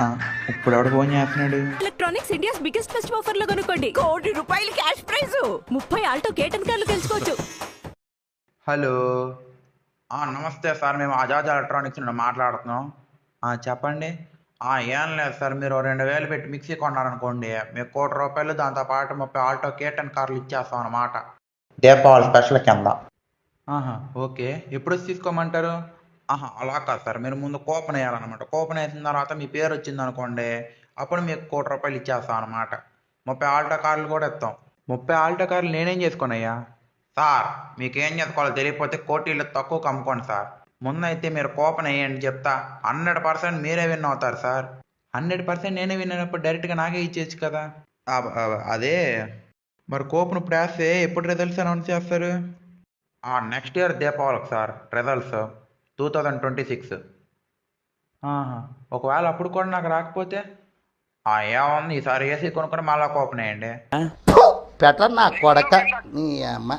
ఆ, ఇప్పుడు ఎవడు ఫోన్ చేస్తున్నాడు? Electronics India's biggest festival offer లో కొనుక్కోండి. ₹1,00,00,000 క్యాష్ ప్రైజ్. 30 ఆల్టో కేటన్ కార్లు గెలుచుకోవచ్చు. హలో. నమస్తే సార్, మేము అజాజ్ ఎలక్ట్రానిక్స్ నుండి మాట్లాడుతున్నాం. చెప్పండి. ఏం లేదు సార్, మీరు 2,000 పెట్టి మిక్సీ కొన్నారనుకోండి, మీకు ₹1,00,00,000 దాంతోపాటు 30 ఆల్టో కేటన్ కార్లు ఇచ్చేస్తాం అన్నమాట, దీపావళి స్పెషల్ కింద. ఓకే. ఎప్పుడు వచ్చి తీసుకోమంటారు? అలా కాదు సార్, మీరు ముందు కూపన్ వేయాలన్నమాట. కూపన్ వేసిన తర్వాత మీ పేరు వచ్చింది అనుకోండి, అప్పుడు మీకు ₹1,00,00,000 ఇచ్చేస్తాం అనమాట. 30 ఆల్టో కార్లు కూడా ఇస్తాం. 30 ఆల్టో కార్లు నేనేం చేసుకోనయ్యా? సార్, మీకేం చేసుకోవాలో తెలియకపోతే కోటీలు తక్కువకు అమ్ముకోండి సార్. ముందైతే మీరు కూపన్ వేయండి చెప్తా. 100% మీరే విన్ అవుతారు సార్. 100% నేనే విన్ అయినప్పుడు డైరెక్ట్గా నాకే ఇచ్చేయచ్చు కదా. అదే, మరి కూపన్ ఇప్పుడు వేస్తే ఎప్పుడు రిజల్ట్స్ అనౌన్స్ చేస్తారు? నెక్స్ట్ ఇయర్ దీపావళికి సార్ రిజల్ట్స్, 2026. ఒకవేళ అప్పుడు కూడా నాకు రాకపోతే ఏముంది, ఈసారి ఏసీ కొనుక్కొని మళ్ళా కూపన్ వేయండి. పెట్ట నా కొడక నీ అమ్మ.